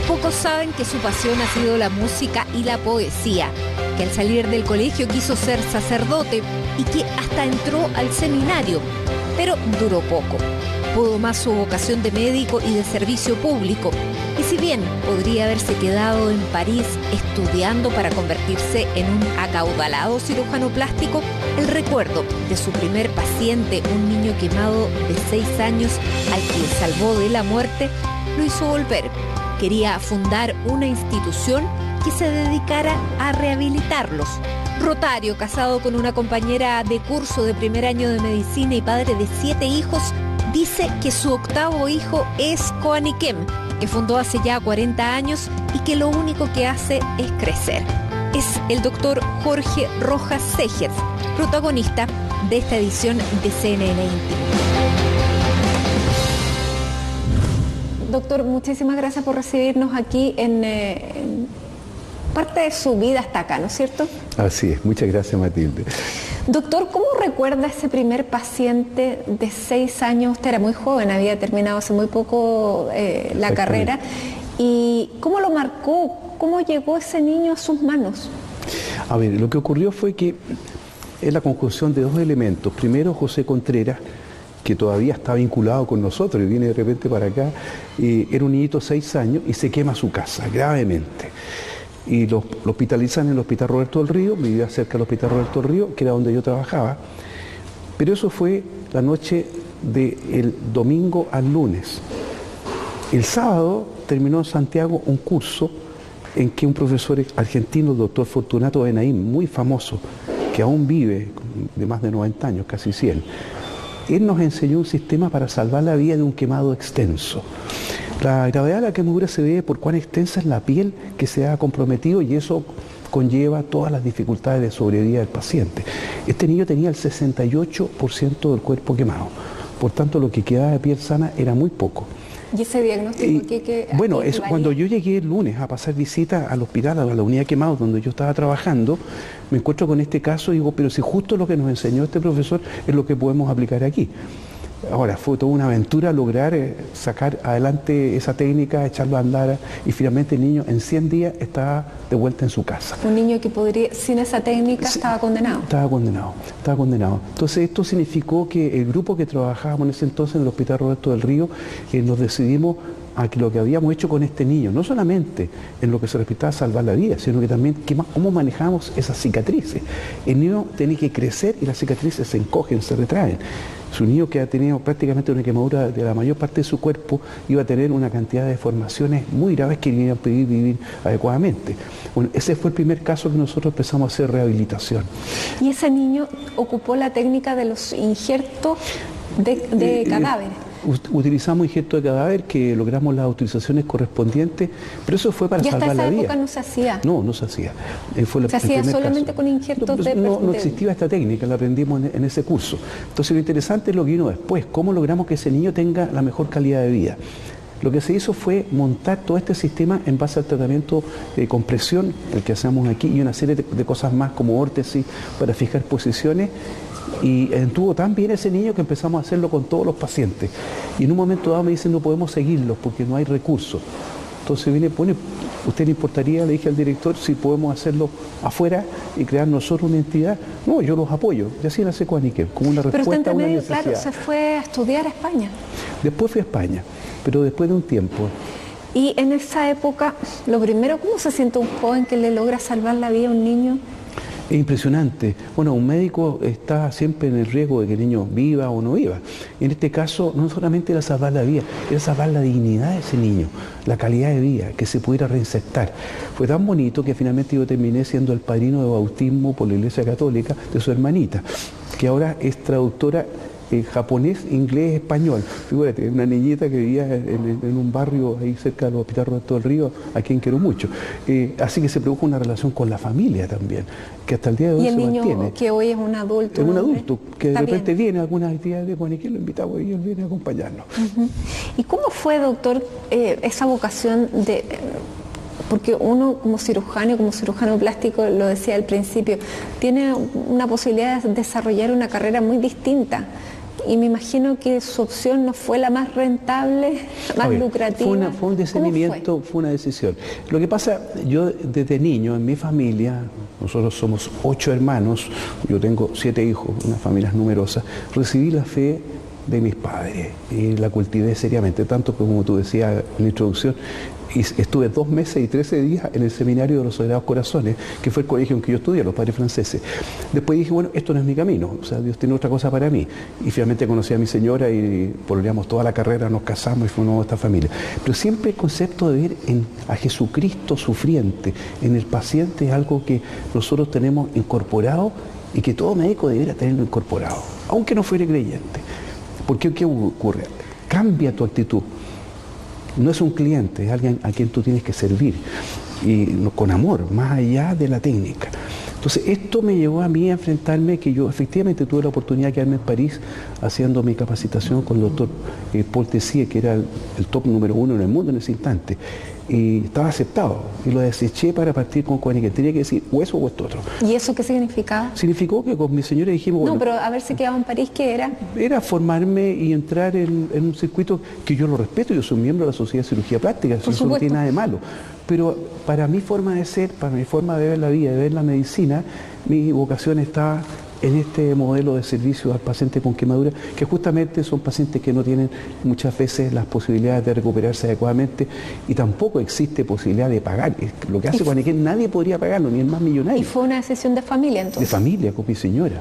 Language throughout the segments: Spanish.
Pocos saben que su pasión ha sido la música y la poesía, que al salir del colegio quiso ser sacerdote y que hasta entró al seminario, pero duró poco. Pudo más su vocación de médico y de servicio público, y si bien podría haberse quedado en París estudiando para convertirse en un acaudalado cirujano plástico, el recuerdo de su primer paciente, un niño quemado de 6 años al que salvó de la muerte, lo hizo volver. Quería fundar una institución que se dedicara a rehabilitarlos. Rotario, casado con una compañera de curso de primer año de medicina y padre de 7 hijos, dice que su octavo hijo es Coaniquem, que fundó hace ya 40 años y que lo único que hace es crecer. Es el doctor Jorge Rojas Segers, protagonista de esta edición de CNN Íntimo. Doctor, muchísimas gracias por recibirnos aquí en parte de su vida hasta acá, ¿no es cierto? Así es, muchas gracias, Matilde. Doctor, ¿cómo recuerda ese primer paciente de 6 años? Usted era muy joven, había terminado hace muy poco la carrera. ¿Y cómo lo marcó? ¿Cómo llegó ese niño a sus manos? A ver, lo que ocurrió fue que es la conjunción de 2 elementos. Primero, José Contreras, que todavía está vinculado con nosotros y viene de repente para acá, era un niñito de 6 años y se quema su casa gravemente. Y lo hospitalizan en el Hospital Roberto del Río, vivía cerca del Hospital Roberto del Río, que era donde yo trabajaba. Pero eso fue la noche del domingo al lunes. El sábado terminó en Santiago un curso en que un profesor argentino, el doctor Fortunato Benaim, muy famoso, que aún vive de más de 90 años, casi 100, él nos enseñó un sistema para salvar la vida de un quemado extenso. La gravedad de la quemadura se ve por cuán extensa es la piel que se ha comprometido y eso conlleva todas las dificultades de sobrevida del paciente. Este niño tenía el 68% del cuerpo quemado, por tanto lo que quedaba de piel sana era muy poco. ¿Y ese diagnóstico bueno, eso, cuando yo llegué el lunes a pasar visita al hospital, a la unidad de quemados donde yo estaba trabajando, me encuentro con este caso y digo, pero si justo lo que nos enseñó este profesor es lo que podemos aplicar aquí. Ahora, fue toda una aventura lograr sacar adelante esa técnica, echarlo a andar y finalmente el niño en 100 días estaba de vuelta en su casa. Un niño que podría, sin esa técnica, estaba condenado. Estaba condenado. Entonces esto significó que el grupo que trabajábamos en ese entonces en el Hospital Roberto del Río, nos decidimos a que lo que habíamos hecho con este niño, no solamente en lo que se respectaba a salvar la vida, sino que también cómo manejamos esas cicatrices. El niño tiene que crecer y las cicatrices se encogen, se retraen. Su niño, que ha tenido prácticamente una quemadura de la mayor parte de su cuerpo, iba a tener una cantidad de deformaciones muy graves que le iban a impedir vivir adecuadamente. Bueno, ese fue el primer caso que nosotros empezamos a hacer rehabilitación. ¿Y ese niño ocupó la técnica de los injertos de cadáveres? Utilizamos injertos de cadáver que logramos las autorizaciones correspondientes, pero eso fue para salvar la vida. ¿Y hasta esa época no se hacía? No se hacía. ¿Se hacía solamente con injertos de...? No existía esta técnica, la aprendimos en ese curso. Entonces lo interesante es lo que vino después, cómo logramos que ese niño tenga la mejor calidad de vida. Lo que se hizo fue montar todo este sistema en base al tratamiento de compresión, el que hacemos aquí, y una serie de cosas más como órtesis para fijar posiciones. Y entuvo tan bien ese niño que empezamos a hacerlo con todos los pacientes. Y en un momento dado me dicen, no podemos seguirlos porque no hay recursos. Entonces viene, pone, ¿usted le importaría, le dije al director, si podemos hacerlo afuera y crear nosotros una entidad? No, yo los apoyo. Y así nace Coaniquem, como una respuesta a una necesidad. Pero usted, claro, se fue a estudiar a España. Después fui a España, pero después de un tiempo. Y en esa época, lo primero, ¿cómo se siente un joven que le logra salvar la vida a un niño? Es impresionante. Bueno, un médico está siempre en el riesgo de que el niño viva o no viva. En este caso, no solamente era salvar la vida, era salvar la dignidad de ese niño, la calidad de vida, que se pudiera reinsertar. Fue tan bonito que finalmente yo terminé siendo el padrino de bautismo por la Iglesia Católica de su hermanita, que ahora es traductora japonés, inglés, español. Fíjate, una niñita que vivía en un barrio ahí cerca del Hospital Roberto del Río, a quien quiero mucho. Así que se produjo una relación con la familia también, que hasta el día de hoy se mantiene. ¿Y el niño que hoy es un adulto? Es un adulto, que de repente viene a algunas actividades de Coaniquem, lo invitamos y él viene a acompañarnos. ¿Y cómo fue, doctor, esa vocación de...? Porque uno como cirujano plástico, lo decía al principio, tiene una posibilidad de desarrollar una carrera muy distinta. y me imagino que su opción no fue la más rentable, más lucrativa. Fue un discernimiento, fue una decisión. Lo que pasa, yo desde niño, en mi familia, nosotros somos 8 hermanos, yo tengo 7 hijos, una familia numerosa, recibí la fe de mis padres y la cultivé seriamente, tanto que, como tú decías en la introducción, y estuve 2 meses y 13 días en el seminario de los Sagrados Corazones, que fue el colegio en que yo estudié, los padres franceses. Después dije, bueno, esto no es mi camino, o sea, Dios tiene otra cosa para mí. Y finalmente conocí a mi señora y pololeamos toda la carrera, nos casamos y formamos esta familia. Pero siempre el concepto de ver a Jesucristo sufriente, en el paciente, es algo que nosotros tenemos incorporado y que todo médico debería tenerlo incorporado, aunque no fuera creyente. Porque ¿qué ocurre? Cambia tu actitud. No es un cliente, es alguien a quien tú tienes que servir, y con amor, más allá de la técnica. Entonces, esto me llevó a mí a enfrentarme, que yo efectivamente tuve la oportunidad de quedarme en París haciendo mi capacitación con el doctor Paul Tessier, que era el top número 1 en el mundo en ese instante, y estaba aceptado, y lo deseché para partir con Coaniquén. Tenía que decir o eso o esto otro. ¿Y eso qué significaba? Significó que con mi señora dijimos... No, bueno, pero haberse quedado en París, ¿qué era? Era formarme y entrar en un circuito que yo lo respeto, yo soy miembro de la Sociedad de Cirugía Plástica, eso no tiene nada de malo. Pero para mi forma de ser, para mi forma de ver la vida, de ver la medicina, mi vocación está en este modelo de servicio al paciente con quemadura, que justamente son pacientes que no tienen muchas veces las posibilidades de recuperarse adecuadamente, y tampoco existe posibilidad de pagar. Lo que hace Coaniquén nadie podría pagarlo, ni el más millonario. ¿Y fue una decisión de familia entonces? De familia, con mi señora.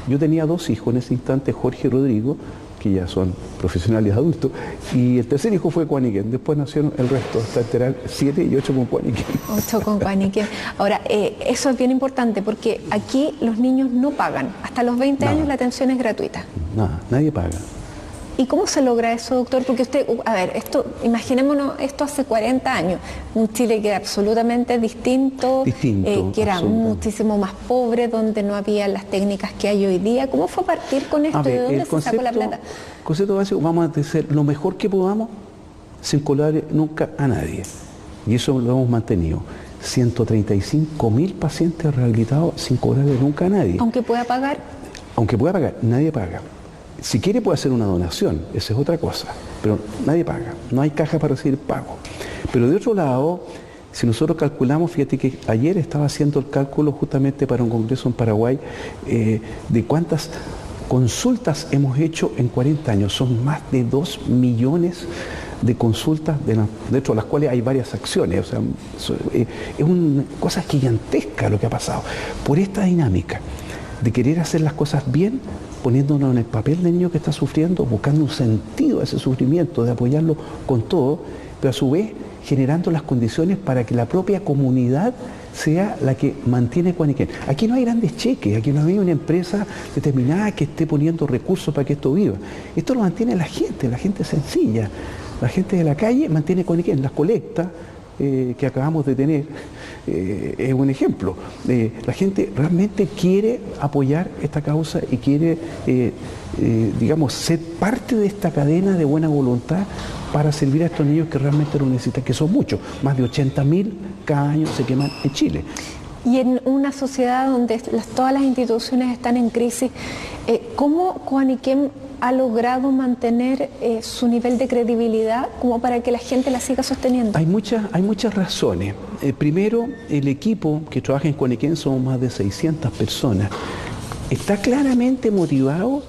Yo tenía 2 hijos en ese instante, Jorge y Rodrigo, que ya son profesionales adultos, y el tercer hijo fue Coaniquén. Después nacieron el resto, hasta enterar 7 y 8 con Coaniquén. 8 con Coaniquén. Ahora, eso es bien importante, porque aquí los niños no pagan. Hasta los 20 años la atención es gratuita. Nada, nadie paga. ¿Y cómo se logra eso, doctor? Porque usted, a ver, imaginémonos esto hace 40 años, un Chile que era absolutamente distinto, que era muchísimo más pobre, donde no había las técnicas que hay hoy día. ¿Cómo fue partir con esto? ¿De dónde se sacó la plata? El concepto básico, vamos a hacer lo mejor que podamos sin colar nunca a nadie. Y eso lo hemos mantenido. 135.000 pacientes rehabilitados sin cobrarle nunca a nadie. Aunque pueda pagar. Aunque pueda pagar, nadie paga. Si quiere puede hacer una donación, esa es otra cosa, pero nadie paga, no hay caja para recibir pago. Pero de otro lado, si nosotros calculamos, fíjate que ayer estaba haciendo el cálculo justamente para un congreso en Paraguay, de cuántas consultas hemos hecho en 40 años, son más de 2 millones de consultas, dentro de las cuales hay varias acciones, o sea, es una cosa gigantesca lo que ha pasado, por esta dinámica de querer hacer las cosas bien, poniéndonos en el papel del niño que está sufriendo, buscando un sentido a ese sufrimiento, de apoyarlo con todo, pero a su vez generando las condiciones para que la propia comunidad sea la que mantiene Coaniquén. Aquí no hay grandes cheques, aquí no hay una empresa determinada que esté poniendo recursos para que esto viva. Esto lo mantiene la gente sencilla, la gente de la calle mantiene Coaniquén, las colectas que acabamos de tener, es un ejemplo. La gente realmente quiere apoyar esta causa y quiere, digamos, ser parte de esta cadena de buena voluntad para servir a estos niños que realmente lo necesitan, que son muchos, más de 80.000 cada año se queman en Chile. Y en una sociedad donde todas las instituciones están en crisis, ¿cómo Coaniquén ha logrado mantener su nivel de credibilidad como para que la gente la siga sosteniendo? Hay muchas razones. Primero, el equipo que trabaja en Coaniquén, somos más de 600 personas, está claramente motivado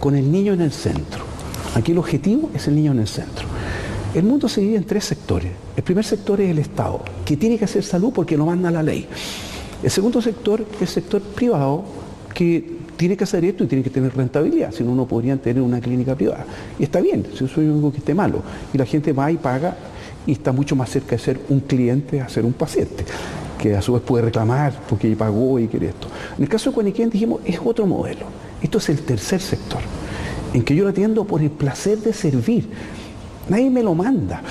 con el niño en el centro. Aquí el objetivo es el niño en el centro. El mundo se divide en 3 sectores. El primer sector es el Estado, que tiene que hacer salud porque lo manda la ley. El segundo sector es el sector privado, que tiene que hacer esto y tiene que tener rentabilidad, si no, no podrían tener una clínica privada. Y está bien, si eso es algo que esté malo. Y la gente va y paga y está mucho más cerca de ser un cliente a ser un paciente, que a su vez puede reclamar porque pagó y quiere esto. En el caso de Coaniquén dijimos, es otro modelo. Esto es el tercer sector, en que yo lo atiendo por el placer de servir. Nadie me lo manda,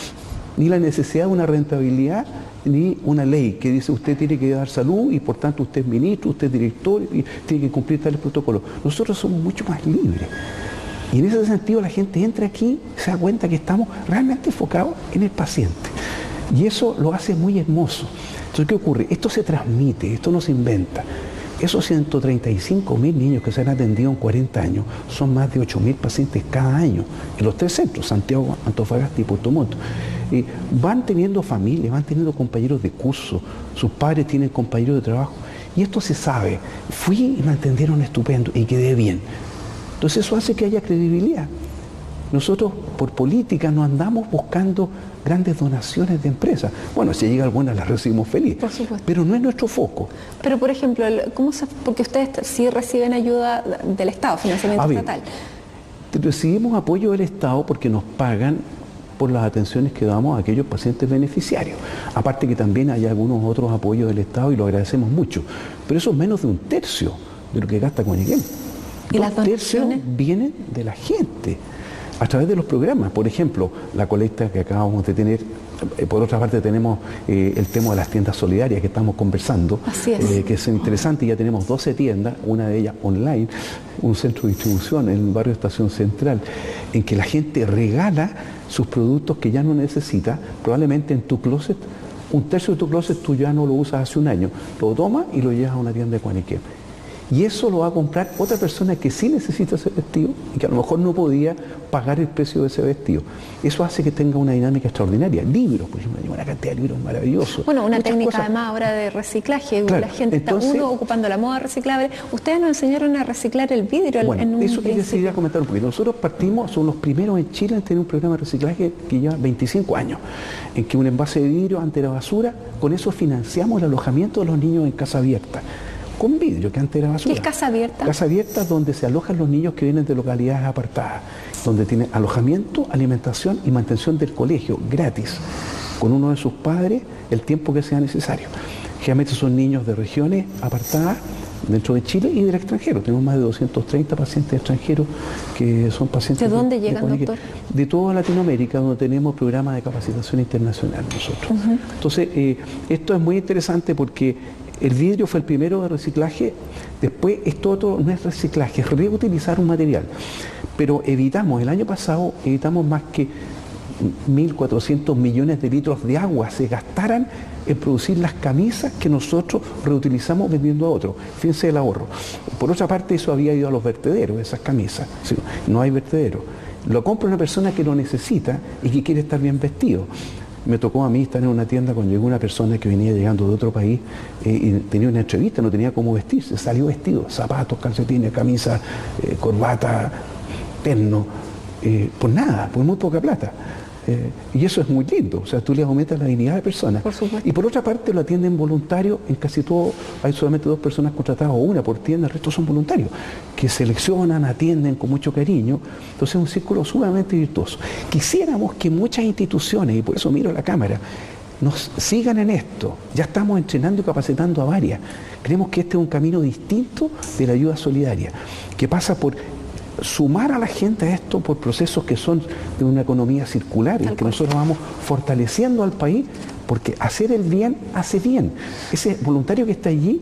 ni la necesidad de una rentabilidad, ni una ley que dice usted tiene que dar salud y por tanto usted es ministro, usted es director y tiene que cumplir tales protocolos. Nosotros somos mucho más libres. Y en ese sentido la gente entra aquí y se da cuenta que estamos realmente enfocados en el paciente. Y eso lo hace muy hermoso. Entonces, ¿qué ocurre? Esto se transmite, esto no se inventa. Esos 135.000 niños que se han atendido en 40 años son más de 8.000 pacientes cada año en los 3 centros, Santiago, Antofagasta y Puerto Montt. Van teniendo familia, van teniendo compañeros de curso, sus padres tienen compañeros de trabajo, y esto se sabe. Fui y me atendieron estupendo y quedé bien. Entonces eso hace que haya credibilidad. Nosotros por política no andamos buscando grandes donaciones de empresas. Bueno, si llega alguna las recibimos feliz, por supuesto, pero no es nuestro foco. Pero por ejemplo, porque ustedes sí reciben ayuda del Estado, financiamiento estatal. Recibimos apoyo del Estado porque nos pagan por las atenciones que damos a aquellos pacientes beneficiarios. Aparte que también hay algunos otros apoyos del Estado y lo agradecemos mucho. Pero eso es menos de 1/3 de lo que gasta Guañiquén. ¿Y las donaciones? 2/3 vienen de la gente, a través de los programas. Por ejemplo, la colecta que acabamos de tener. Por otra parte tenemos el tema de las tiendas solidarias que estamos conversando, que es interesante. Ya tenemos 12 tiendas, una de ellas online, un centro de distribución en el barrio Estación Central, en que la gente regala sus productos que ya no necesita. Probablemente en tu closet, 1/3 de tu closet tú ya no lo usas hace un año, lo tomas y lo llevas a una tienda de Guañiquén. Y eso lo va a comprar otra persona que sí necesita ese vestido y que a lo mejor no podía pagar el precio de ese vestido. Eso hace que tenga una dinámica extraordinaria. Libros, por ejemplo, hay una cantidad de libros maravillosos. Bueno, una técnica además ahora de reciclaje. Claro, la gente entonces, está ocupando la moda reciclable. Ustedes nos enseñaron a reciclar el vidrio en un eso quería seguir a comentar un poquito. Nosotros partimos, somos los primeros en Chile en tener un programa de reciclaje que lleva 25 años, en que un envase de vidrio ante la basura, con eso financiamos el alojamiento de los niños en casa abierta. Con vidrio, que antes era basura. ¿Qué es casa abierta? Casa abierta donde se alojan los niños que vienen de localidades apartadas, donde tienen alojamiento, alimentación y mantención del colegio gratis, con uno de sus padres el tiempo que sea necesario. Generalmente son niños de regiones apartadas dentro de Chile y del extranjero. Tenemos más de 230 pacientes extranjeros que son pacientes... ¿De dónde llegan, doctor? De toda Latinoamérica, donde tenemos programas de capacitación internacional nosotros. Entonces, esto es muy interesante porque el vidrio fue el primero de reciclaje. Después esto otro no es reciclaje, es reutilizar un material. Pero el año pasado evitamos más que 1.400 millones de litros de agua se gastaran en producir las camisas que nosotros reutilizamos vendiendo a otros. Fíjense el ahorro. Por otra parte, eso había ido a los vertederos, esas camisas. Sí, no hay vertedero. Lo compra una persona que lo necesita y que quiere estar bien vestido. Me tocó a mí estar en una tienda cuando llegó una persona que venía llegando de otro país y tenía una entrevista, no tenía cómo vestirse, salió vestido, zapatos, calcetines, camisa, corbata, terno, por nada, por muy poca plata. Y eso es muy lindo, o sea, tú le aumentas la dignidad de personas. Por supuesto. Y por otra parte lo atienden voluntarios, en casi todo hay solamente 2 personas contratadas o una por tienda, el resto son voluntarios, que seleccionan, atienden con mucho cariño. Entonces es un círculo sumamente virtuoso. Quisiéramos que muchas instituciones, y por eso miro a la Cámara, nos sigan en esto. Ya estamos entrenando y capacitando a varias. Creemos que este es un camino distinto de la ayuda solidaria, que pasa por sumar a la gente a esto por procesos que son de una economía circular, en que nosotros vamos fortaleciendo al país, porque hacer el bien hace bien. Ese voluntario que está allí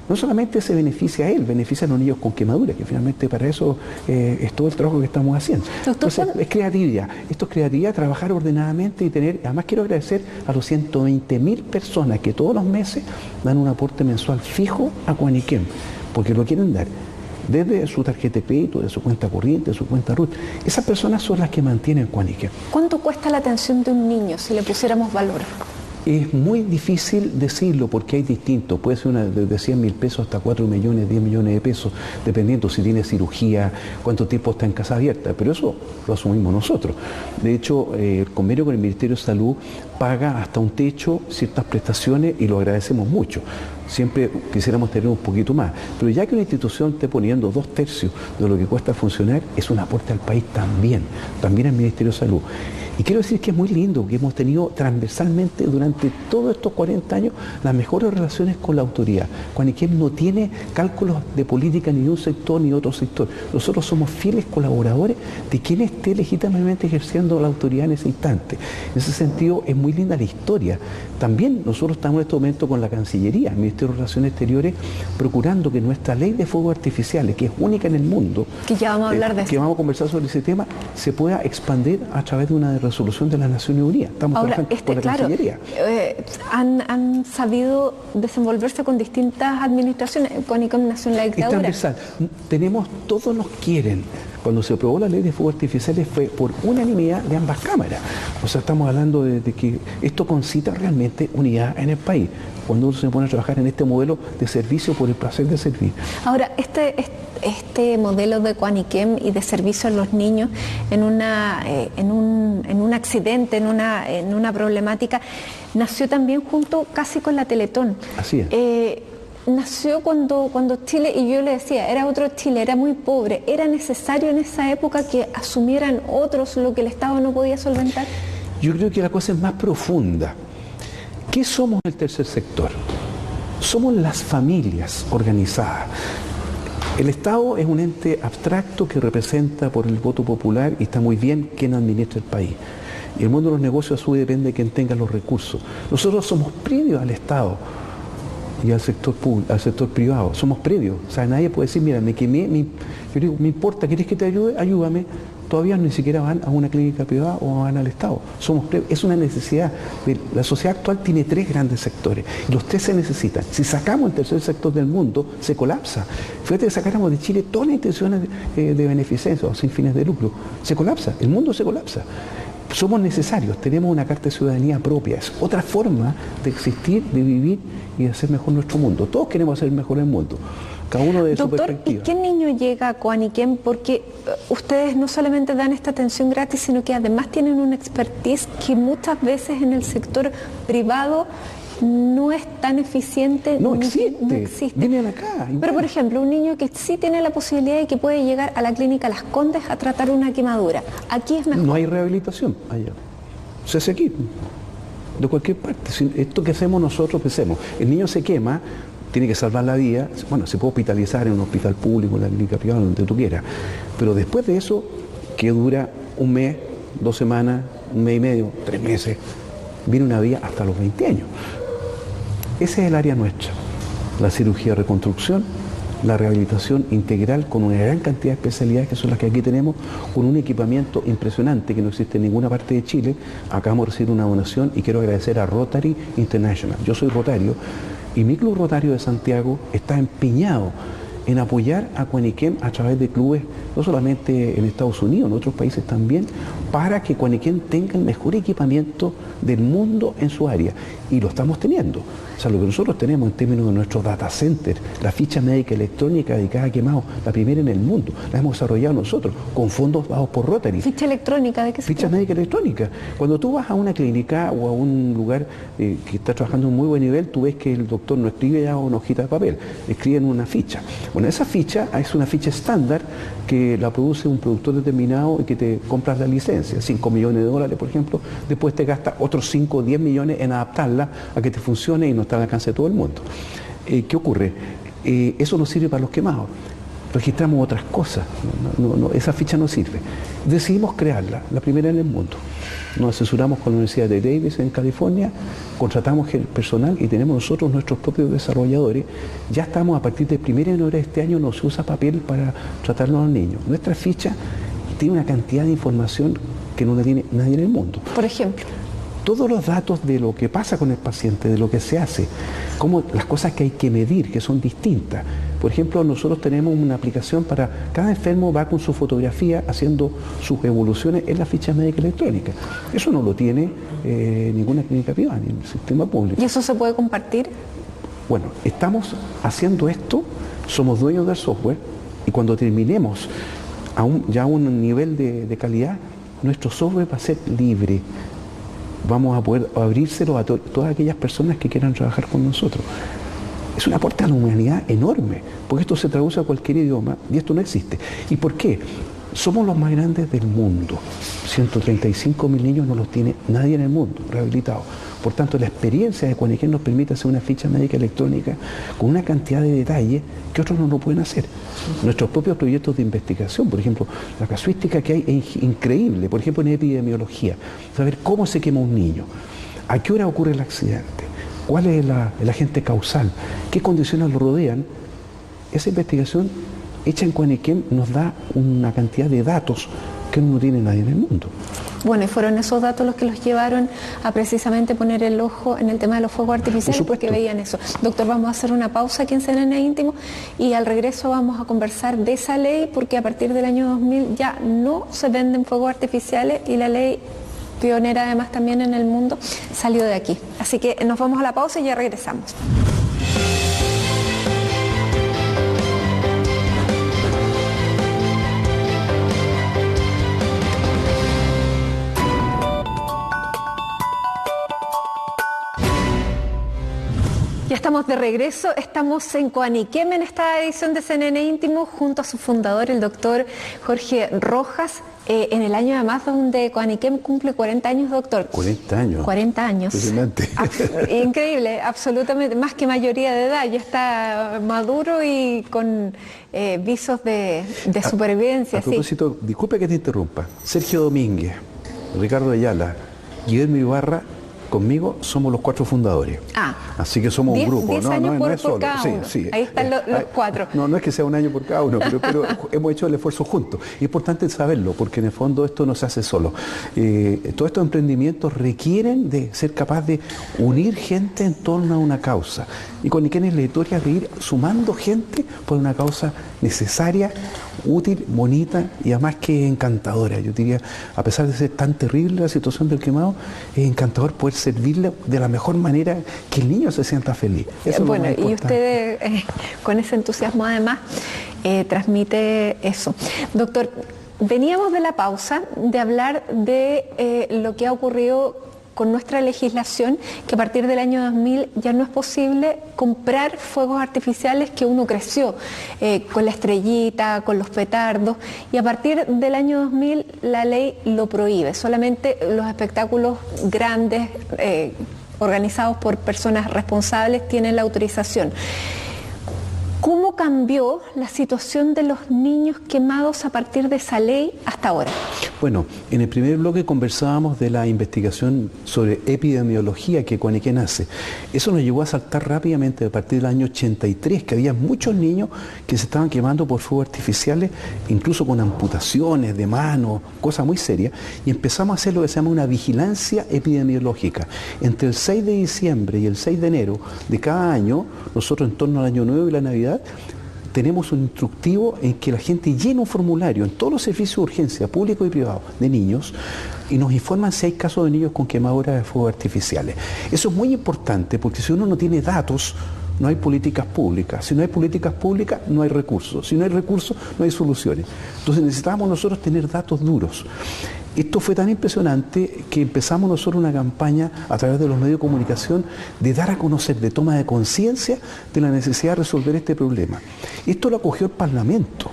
no solamente se beneficia a él, beneficia a los niños con quemaduras, que finalmente para eso es todo el trabajo que estamos haciendo. Entonces, es creatividad. Esto es creatividad, trabajar ordenadamente y tener... Además quiero agradecer a los 120.000 personas que todos los meses dan un aporte mensual fijo a Guañiquén, porque lo quieren dar desde su tarjeta de crédito, de su cuenta corriente, de su cuenta RUT. Esas personas son las que mantienen Guañiquén. ¿Cuánto cuesta la atención de un niño si le pusiéramos valor? Es muy difícil decirlo porque hay distintos, puede ser desde 100.000 pesos hasta 4 millones, 10 millones de pesos, dependiendo si tiene cirugía, cuánto tiempo está en casa abierta, pero eso lo asumimos nosotros. De hecho, el convenio con el Ministerio de Salud paga hasta un techo ciertas prestaciones y lo agradecemos mucho. Siempre quisiéramos tener un poquito más, pero ya que una institución esté poniendo 2/3 de lo que cuesta funcionar, es un aporte al país también al Ministerio de Salud. Y quiero decir que es muy lindo que hemos tenido transversalmente durante todos estos 40 años las mejores relaciones con la autoridad. Guañiquén no tiene cálculos de política ni de un sector ni de otro sector. Nosotros somos fieles colaboradores de quien esté legítimamente ejerciendo la autoridad en ese instante. En ese sentido es muy linda la historia. También nosotros estamos en este momento con la Cancillería, el Ministerio de Relaciones Exteriores, procurando que nuestra ley de fuegos artificiales, que es única en el mundo, que ya vamos a hablar de que vamos a conversar sobre ese tema, se pueda expandir a través de una resolución de las Naciones Unidas. Estamos trabajando con la Cancillería. Han sabido desenvolverse con distintas administraciones. CONICEM nació en la dictadura. Es transversal. Todos nos quieren. Cuando se aprobó la ley de fuegos artificiales fue por unanimidad de ambas cámaras. O sea, estamos hablando de que esto concita realmente unidad en el país, cuando uno se pone a trabajar en este modelo de servicio por el placer de servir. Ahora, este modelo de CONICEM y de servicio a los niños en un accidente, en una problemática, nació también junto casi con la Teletón. Así es. Nació cuando Chile, y yo le decía, era otro Chile, era muy pobre. ¿Era necesario en esa época que asumieran otros lo que el Estado no podía solventar? Yo creo que la cosa es más profunda. ¿Qué somos el tercer sector? Somos las familias organizadas. El Estado es un ente abstracto que representa por el voto popular y está muy bien quien administra el país. Y el mundo de los negocios a su vez depende de quien tenga los recursos. Nosotros somos previos al Estado y al sector público, al sector privado. Somos previos. O sea, nadie puede decir, mira, me quemé, yo digo, me importa, ¿quieres que te ayude? Ayúdame. Todavía ni siquiera van a una clínica privada o van al Estado. Somos previos. Es una necesidad. La sociedad actual tiene 3 grandes sectores y los 3 se necesitan. Si sacamos el tercer sector del mundo, se colapsa. Fíjate que sacáramos de Chile todas las intenciones de beneficencia o sin fines de lucro. Se colapsa. El mundo se colapsa. Somos necesarios, tenemos una carta de ciudadanía propia, es otra forma de existir, de vivir y de hacer mejor nuestro mundo. Todos queremos hacer mejor el mundo, cada uno de su perspectiva. ¿Y qué niño llega a CONICEM? Porque ustedes no solamente dan esta atención gratis, sino que además tienen una expertise que muchas veces en el sector privado no es tan eficiente. No existe. Vienen acá. Igual. Pero por ejemplo, un niño que sí tiene la posibilidad y que puede llegar a la clínica Las Condes a tratar una quemadura, aquí es mejor. No hay rehabilitación allá. Se hace aquí, de cualquier parte. Esto que hacemos nosotros, pensemos. El niño se quema, tiene que salvar la vida. Bueno, se puede hospitalizar en un hospital público, en la clínica privada, donde tú quieras. Pero después de eso, que dura un mes, 2 semanas, un mes y medio, 3 meses, viene una vida hasta los 20 años. Ese es el área nuestra, la cirugía de reconstrucción, la rehabilitación integral con una gran cantidad de especialidades que son las que aquí tenemos, con un equipamiento impresionante que no existe en ninguna parte de Chile. Acabamos de recibir una donación y quiero agradecer a Rotary International. Yo soy rotario y mi Club Rotario de Santiago está empeñado en apoyar a CONICEM a través de clubes, no solamente en Estados Unidos, en otros países también, para que CONICEM tenga el mejor equipamiento del mundo en su área. Y lo estamos teniendo. O sea, lo que nosotros tenemos en términos de nuestro data center, la ficha médica electrónica dedicada a quemados, la primera en el mundo, la hemos desarrollado nosotros, con fondos bajados por Rotary. ¿Ficha electrónica? ¿De qué se trata? Ficha médica electrónica. Cuando tú vas a una clínica o a un lugar que está trabajando en muy buen nivel, tú ves que el doctor no escribe ya una hojita de papel, escribe en una ficha. Bueno, esa ficha es una ficha estándar que la produce un productor determinado y que te compras la licencia, $5 millones, por ejemplo, después te gasta otros 5 o 10 millones en adaptarla a que te funcione y no está al alcance de todo el mundo. ¿Qué ocurre? Eso no sirve para los quemados. Registramos otras cosas, esa ficha no sirve. Decidimos crearla, la primera en el mundo. Nos asesoramos con la Universidad de Davis en California, contratamos el personal y tenemos nosotros nuestros propios desarrolladores. Ya estamos, a partir del 1 de enero de este año, no se usa papel para tratarnos a los niños. Nuestra ficha tiene una cantidad de información que no la tiene nadie en el mundo. Por ejemplo, todos los datos de lo que pasa con el paciente, de lo que se hace, como las cosas que hay que medir, que son distintas. Por ejemplo, nosotros tenemos una aplicación para cada enfermo va con su fotografía haciendo sus evoluciones en la ficha médica electrónica. Eso no lo tiene ninguna clínica privada, ni el sistema público. ¿Y eso se puede compartir? Bueno, estamos haciendo esto, somos dueños del software y cuando terminemos ya a un nivel de calidad, nuestro software va a ser libre. Vamos a poder abrírselo a todas aquellas personas que quieran trabajar con nosotros. Es un aporte a la humanidad enorme, porque esto se traduce a cualquier idioma y esto no existe. ¿Y por qué? Somos los más grandes del mundo. 135.000 niños no los tiene nadie en el mundo rehabilitados. Por tanto, la experiencia de CONICEM nos permite hacer una ficha médica electrónica con una cantidad de detalles que otros no lo pueden hacer. Nuestros propios proyectos de investigación, por ejemplo, la casuística que hay es increíble. Por ejemplo, en epidemiología, saber cómo se quema un niño, a qué hora ocurre el accidente, cuál es el agente causal, qué condiciones lo rodean. Esa investigación hecha en CONICEM nos da una cantidad de datos que no tiene nadie en el mundo. Bueno, y fueron esos datos los que los llevaron a precisamente poner el ojo en el tema de los fuegos artificiales, porque veían eso. Doctor, vamos a hacer una pausa aquí en CNN Íntimo y al regreso vamos a conversar de esa ley, porque a partir del año 2000 ya no se venden fuegos artificiales y la ley, pionera además también en el mundo, salió de aquí. Así que nos vamos a la pausa y ya regresamos. Ya estamos de regreso, estamos en Coaniquem en esta edición de CNN Íntimo junto a su fundador, el doctor Jorge Rojas, en el año además donde Coaniquem cumple 40 años, doctor. 40 años. 40 años. Impresionante. Increíble, absolutamente, más que mayoría de edad, ya está maduro y con visos de supervivencia. A propósito, sí. Disculpe que te interrumpa, Sergio Domínguez, Ricardo Ayala, Guillermo Ibarra, conmigo somos los 4 fundadores. Así que somos un grupo. 10 años no es solo. Cada uno. Sí. Ahí están los 4. No es que sea un año por cada uno, pero hemos hecho el esfuerzo juntos. Y es importante saberlo, porque en el fondo esto no se hace solo. Todos estos emprendimientos requieren de ser capaz de unir gente en torno a una causa. Y Coaniquem es la historia de ir sumando gente por una causa necesaria, útil, bonita y además que encantadora. Yo diría, a pesar de ser tan terrible la situación del quemado, es encantador poder servirle de la mejor manera, que el niño se sienta feliz. Eso bueno, y usted con ese entusiasmo además transmite eso. Doctor, veníamos de la pausa de hablar de lo que ha ocurrido con nuestra legislación, que a partir del año 2000 ya no es posible comprar fuegos artificiales que uno creció con la estrellita, con los petardos, y a partir del año 2000 la ley lo prohíbe. Solamente los espectáculos grandes organizados por personas responsables tienen la autorización. ¿Cómo cambió la situación de los niños quemados a partir de esa ley hasta ahora? Bueno, en el primer bloque conversábamos de la investigación sobre epidemiología que Coaniquem hace. Eso nos llevó a saltar rápidamente a partir del año 83, que había muchos niños que se estaban quemando por fuegos artificiales, incluso con amputaciones de manos, cosas muy serias, y empezamos a hacer lo que se llama una vigilancia epidemiológica. Entre el 6 de diciembre y el 6 de enero de cada año, nosotros en torno al año nuevo y la Navidad, tenemos un instructivo en que la gente llena un formulario en todos los servicios de urgencia, públicos y privados, de niños, y nos informan si hay casos de niños con quemaduras de fuegos artificiales. Eso es muy importante, porque si uno no tiene datos, no hay políticas públicas. Si no hay políticas públicas, no hay recursos. Si no hay recursos, no hay soluciones. Entonces necesitamos nosotros tener datos duros. Esto fue tan impresionante que empezamos nosotros una campaña a través de los medios de comunicación de dar a conocer, de toma de conciencia de la necesidad de resolver este problema. Esto lo acogió el Parlamento.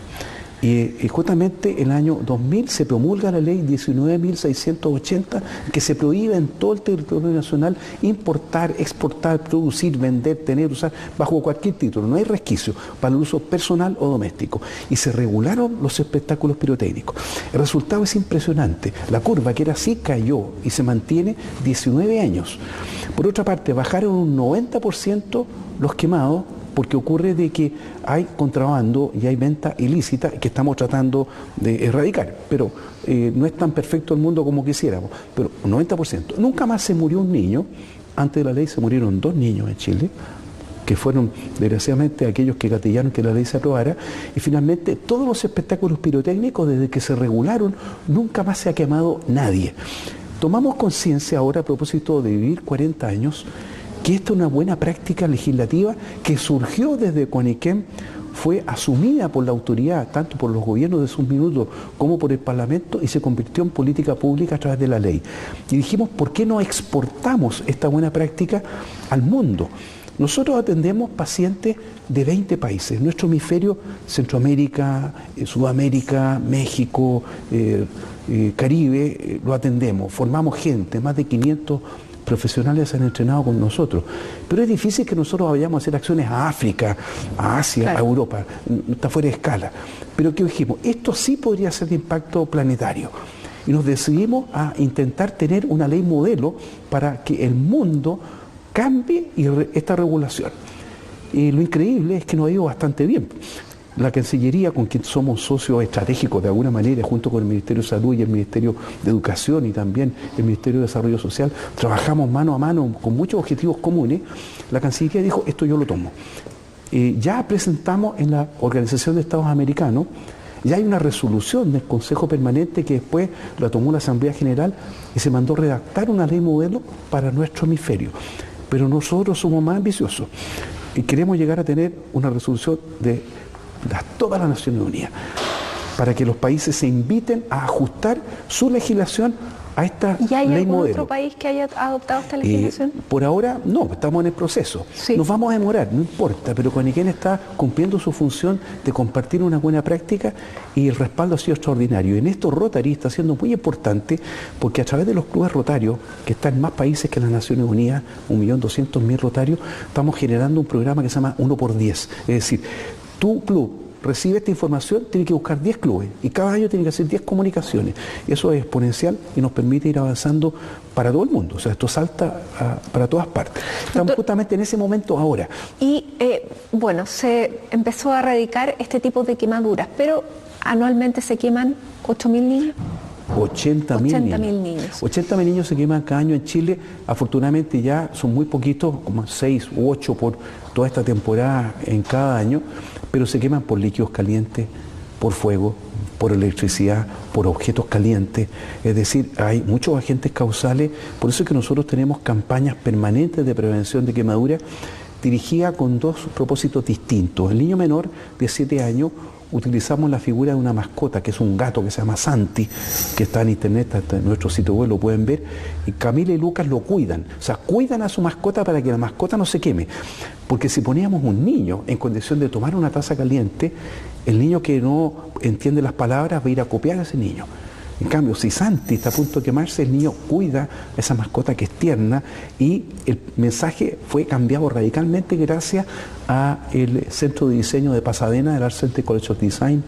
Y justamente en el año 2000 se promulga la ley 19.680 que se prohíbe en todo el territorio nacional importar, exportar, producir, vender, tener, usar bajo cualquier título. No hay resquicio para el uso personal o doméstico. Y se regularon los espectáculos pirotécnicos. El resultado es impresionante. La curva, que era así, cayó y se mantiene 19 años. Por otra parte, bajaron un 90% los quemados, porque ocurre de que hay contrabando y hay venta ilícita que estamos tratando de erradicar, pero no es tan perfecto el mundo como quisiéramos, pero un 90%. Nunca más se murió un niño. Antes de la ley se murieron 2 niños en Chile, que fueron desgraciadamente aquellos que gatillaron que la ley se aprobara, y finalmente todos los espectáculos pirotécnicos desde que se regularon nunca más se ha quemado nadie. Tomamos conciencia ahora, a propósito de vivir 40 años, que esta es una buena práctica legislativa que surgió desde Coaniquem, fue asumida por la autoridad, tanto por los gobiernos de sus minutos como por el Parlamento, y se convirtió en política pública a través de la ley. Y dijimos, ¿por qué no exportamos esta buena práctica al mundo? Nosotros atendemos pacientes de 20 países, nuestro hemisferio, Centroamérica, Sudamérica, México, Caribe, lo atendemos, formamos gente, más de 500 profesionales se han entrenado con nosotros, pero es difícil que nosotros vayamos a hacer acciones a África, a Asia, claro, a Europa, está fuera de escala. Pero ¿qué dijimos? Esto sí podría ser de impacto planetario. Y nos decidimos a intentar tener una ley modelo para que el mundo cambie esta regulación. Y lo increíble es que nos ha ido bastante bien. la Cancillería, con quien somos socios estratégicos de alguna manera, junto con el Ministerio de Salud y el Ministerio de Educación y también el Ministerio de Desarrollo Social, trabajamos mano a mano con muchos objetivos comunes. La Cancillería dijo, esto yo lo tomo. Ya presentamos en la Organización de Estados Americanos, ya hay una resolución del Consejo Permanente que después la tomó la Asamblea General y se mandó redactar una ley modelo para nuestro hemisferio. Pero nosotros somos más ambiciosos y queremos llegar a tener una resolución de todas las Naciones Unidas para que los países se inviten a ajustar su legislación a esta ¿Y hay ley algún modelo. otro país que haya adoptado esta legislación? Por ahora no, estamos en el proceso. Sí. Nos vamos a demorar, no importa, pero Coaniquén está cumpliendo su función de compartir una buena práctica y el respaldo ha sido extraordinario. En esto Rotary está siendo muy importante porque a través de los clubes rotarios, que están en más países que las Naciones Unidas, 1.200.000 rotarios, estamos generando un programa que se llama 1x10. Es decir, tu club recibe esta información, tiene que buscar 10 clubes y cada año tiene que hacer 10 comunicaciones. Eso es exponencial y nos permite ir avanzando para todo el mundo. O sea, esto salta para todas partes. Estamos justamente en ese momento ahora. Y bueno, se empezó a erradicar este tipo de quemaduras, pero anualmente se queman 8.000 niños. 80.000 niños. 80.000 niños se queman cada año en Chile. Afortunadamente ya son muy poquitos, como 6 u 8 por toda esta temporada en cada año, pero se queman por líquidos calientes, por fuego, por electricidad, por objetos calientes. Es decir, hay muchos agentes causales. Por eso es que nosotros tenemos campañas permanentes de prevención de quemaduras dirigidas con dos propósitos distintos. El niño menor de 7 años utilizamos la figura de una mascota, que es un gato que se llama Santi, que está en internet, hasta en nuestro sitio web lo pueden ver, y Camila y Lucas lo cuidan, o sea, cuidan a su mascota para que la mascota no se queme, porque si poníamos un niño en condición de tomar una taza caliente, el niño que no entiende las palabras va a ir a copiar a ese niño. En cambio, si Santi está a punto de quemarse, el niño cuida a esa mascota que es tierna y el mensaje fue cambiado radicalmente gracias al Centro de Diseño de Pasadena, el Art Center College of Design,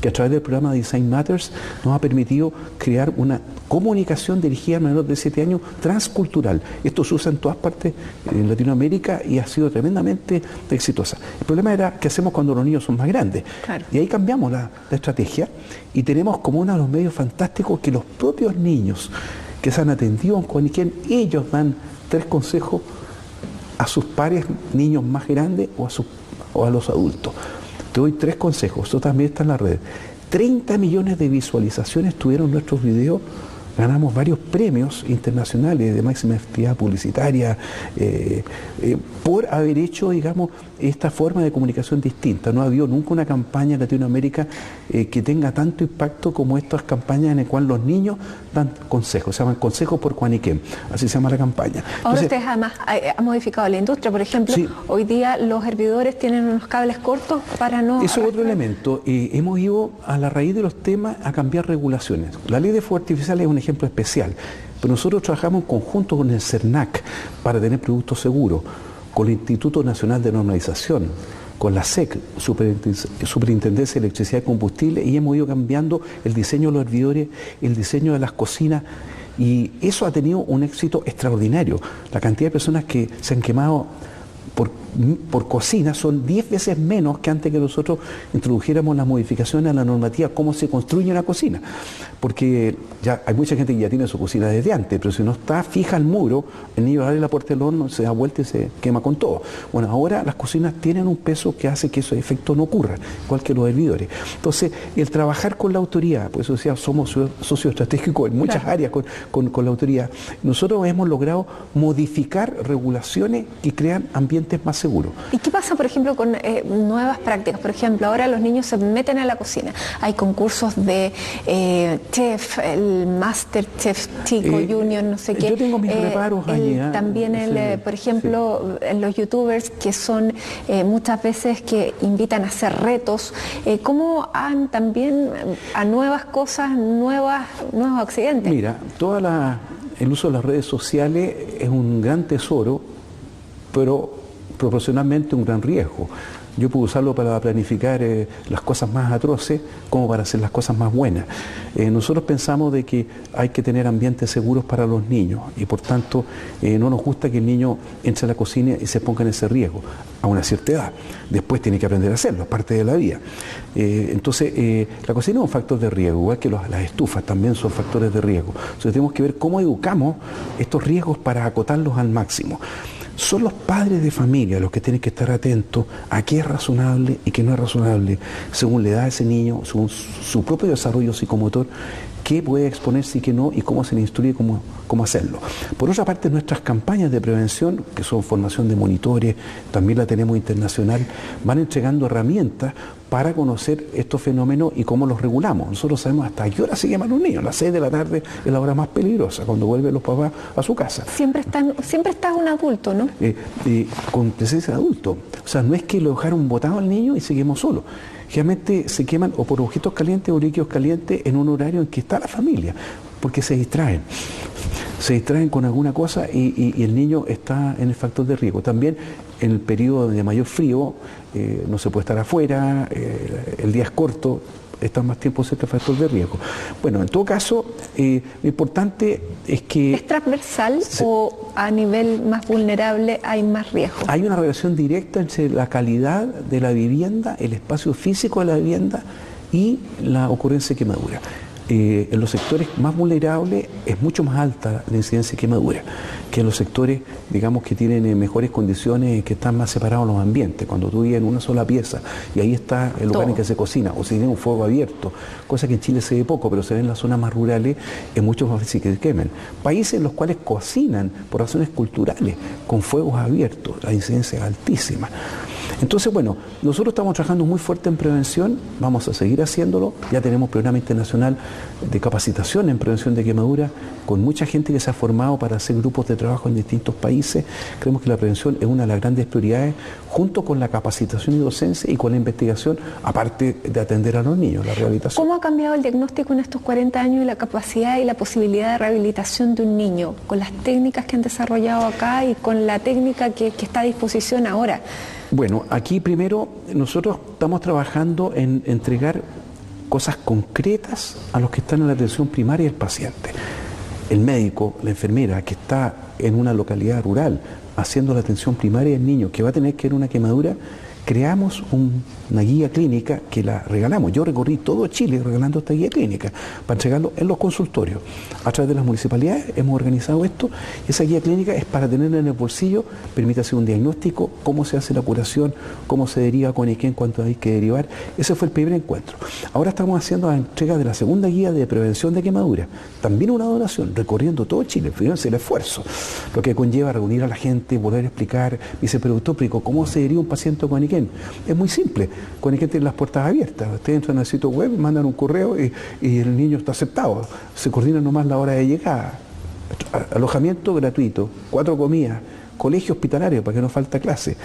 que a través del programa Design Matters nos ha permitido crear una comunicación dirigida a menores de 7 años transcultural. Esto se usa en todas partes en Latinoamérica y ha sido tremendamente exitosa. El problema era qué hacemos cuando los niños son más grandes. Claro. Y ahí cambiamos la estrategia y tenemos como uno de los medios fantásticos que los propios niños que se han atendido en Coaniquén, ellos dan 3 consejos a sus pares niños más grandes o a los adultos. Te doy 3 consejos, esto también está en la red. 30 millones de visualizaciones tuvieron nuestros videos, ganamos varios premios internacionales de máxima efectividad publicitaria por haber hecho, digamos, esta forma de comunicación distinta. No ha habido nunca una campaña en Latinoamérica que tenga tanto impacto como estas campañas en las cuales los niños dan consejos, se llaman Consejos por Coaniquén, así se llama la campaña. Ahora ustedes además han modificado la industria, por ejemplo, sí. Hoy día los hervidores tienen unos cables cortos para no... Eso es otro elemento. Hemos ido a la raíz de los temas a cambiar regulaciones. La ley de fuegos artificiales es un ejemplo especial, pero nosotros trabajamos en conjunto con el CERNAC para tener productos seguros, con el Instituto Nacional de Normalización, con la SEC, Superintendencia de Electricidad y Combustible, y hemos ido cambiando el diseño de los hervidores, el diseño de las cocinas, y eso ha tenido un éxito extraordinario. La cantidad de personas que se han quemado por cocina son 10 veces menos que antes que nosotros introdujéramos las modificaciones a la normativa cómo se construye una cocina, porque ya hay mucha gente que ya tiene su cocina desde antes, pero si no está fija al muro, el niño abre la puerta del horno, se da vuelta y se quema con todo. Bueno, ahora las cocinas tienen un peso que hace que esos efectos no ocurran, igual que los hervidores. Entonces, el trabajar con la autoridad, por eso decía, somos socios estratégicos en muchas áreas con la autoridad. Nosotros hemos logrado modificar regulaciones que crean ambientes más seguros. ¿Y qué pasa, por ejemplo, con nuevas prácticas? Por ejemplo, ahora los niños se meten a la cocina. Hay concursos de chef, el Master Chef Chico Junior, no sé qué. Yo tengo mis reparos allí. También, por ejemplo, los youtubers que son muchas veces que invitan a hacer retos. ¿Cómo han también a nuevas cosas, nuevos accidentes? Mira, el uso de las redes sociales es un gran tesoro, pero proporcionalmente un gran riesgo. Yo puedo usarlo para planificar las cosas más atroces como para hacer las cosas más buenas. Nosotros pensamos de que hay que tener ambientes seguros para los niños y por tanto no nos gusta que el niño entre a la cocina y se ponga en ese riesgo a una cierta edad. Después tiene que aprender a hacerlo, es parte de la vida. Entonces, la cocina es un factor de riesgo, igual que las estufas también son factores de riesgo. Entonces tenemos que ver cómo educamos estos riesgos para acotarlos al máximo. Son los padres de familia los que tienen que estar atentos a qué es razonable y qué no es razonable, según la edad de ese niño, según su propio desarrollo psicomotor, qué puede exponerse y qué no, y cómo se le instruye cómo hacerlo. Por otra parte, nuestras campañas de prevención, que son formación de monitores, también la tenemos internacional, van entregando herramientas para conocer estos fenómenos y cómo los regulamos. Nosotros sabemos hasta qué hora se queman los niños. Las 6 de la tarde es la hora más peligrosa, cuando vuelven los papás a su casa. Siempre está un adulto, ¿no? Con presencia de adulto. O sea, no es que lo dejaron botado al niño y se quemó solo. Generalmente se queman o por objetos calientes o líquidos calientes en un horario en que está la familia, porque se distraen. Se distraen con alguna cosa y el niño está en el factor de riesgo. También en el periodo de mayor frío no se puede estar afuera, el día es corto, está más tiempo cerca del factor de riesgo. Bueno, en todo caso, lo importante es que... ¿Es transversal o a nivel más vulnerable hay más riesgo? Hay una relación directa entre la calidad de la vivienda, el espacio físico de la vivienda y la ocurrencia de quemadura. En los sectores más vulnerables es mucho más alta la incidencia de quemadura que en los sectores, digamos, que tienen mejores condiciones, que están más separados los ambientes. Cuando tú vives en una sola pieza y ahí está el lugar en que se cocina, o si tiene un fuego abierto, cosa que en Chile se ve poco, pero se ve en las zonas más rurales, es mucho más difícil que quemen. Países en los cuales cocinan por razones culturales, con fuegos abiertos, la incidencia es altísima. Entonces, bueno, nosotros estamos trabajando muy fuerte en prevención, vamos a seguir haciéndolo, ya tenemos programa internacional de capacitación en prevención de quemadura, con mucha gente que se ha formado para hacer grupos de trabajo en distintos países. Creemos que la prevención es una de las grandes prioridades, junto con la capacitación y docencia y con la investigación, aparte de atender a los niños, la rehabilitación. ¿Cómo ha cambiado el diagnóstico en estos 40 años y la capacidad y la posibilidad de rehabilitación de un niño, con las técnicas que han desarrollado acá y con la técnica que está a disposición ahora? Bueno, aquí primero nosotros estamos trabajando en entregar cosas concretas a los que están en la atención primaria del paciente. El médico, la enfermera que está en una localidad rural haciendo la atención primaria del niño que va a tener que ver una quemadura, creamos una guía clínica que la regalamos. Yo recorrí todo Chile regalando esta guía clínica para entregarlo en los consultorios. A través de las municipalidades hemos organizado esto. Esa guía clínica es para tenerla en el bolsillo, permite hacer un diagnóstico, cómo se hace la curación, cómo se deriva con en cuanto hay que derivar. Ese fue el primer encuentro. Ahora estamos haciendo la entrega de la segunda guía de prevención de quemadura. También una donación, recorriendo todo Chile. Fíjense el esfuerzo, lo que conlleva reunir a la gente, volver a explicar. Dice, pero doctor, ¿cómo se deriva un paciente con Iquén? Es muy simple. Con Iquén tiene las puertas abiertas. Ustedes entran al sitio web, mandan un correo y el niño está aceptado. Se coordina nomás la hora de llegada. Alojamiento gratuito, 4 comidas, colegio hospitalario para que no falta clase.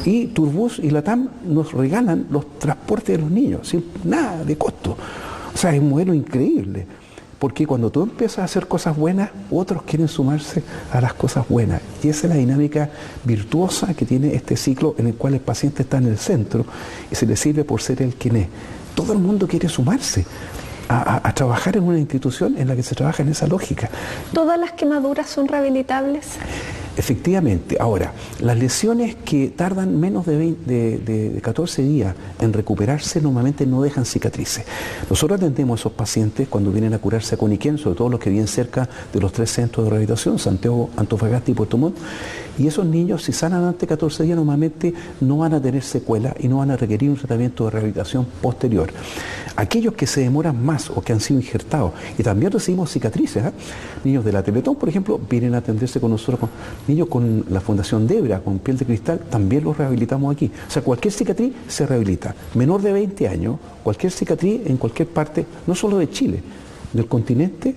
Y Turbus y Latam nos regalan los transportes de los niños, sin nada de costo. O sea, es un modelo increíble. Porque cuando tú empiezas a hacer cosas buenas, otros quieren sumarse a las cosas buenas. Y esa es la dinámica virtuosa que tiene este ciclo en el cual el paciente está en el centro y se le sirve por ser el quien es. Todo el mundo quiere sumarse a trabajar en una institución en la que se trabaja en esa lógica. ¿Todas las quemaduras son rehabilitables? Efectivamente. Ahora, las lesiones que tardan menos de 14 días en recuperarse normalmente no dejan cicatrices. Nosotros atendemos a esos pacientes cuando vienen a curarse con Iquén, sobre todo los que viven cerca de los 3 centros de rehabilitación, Santiago, Antofagasta y Puerto Montt, y esos niños, si sanan antes de 14 días, normalmente no van a tener secuelas y no van a requerir un tratamiento de rehabilitación posterior. Aquellos que se demoran más o que han sido injertados, y también recibimos cicatrices, niños de la Teletón, por ejemplo, vienen a atenderse con nosotros, niños con la Fundación Debra, con piel de cristal, también los rehabilitamos aquí. O sea, cualquier cicatriz se rehabilita. Menor de 20 años, cualquier cicatriz en cualquier parte, no solo de Chile, del continente,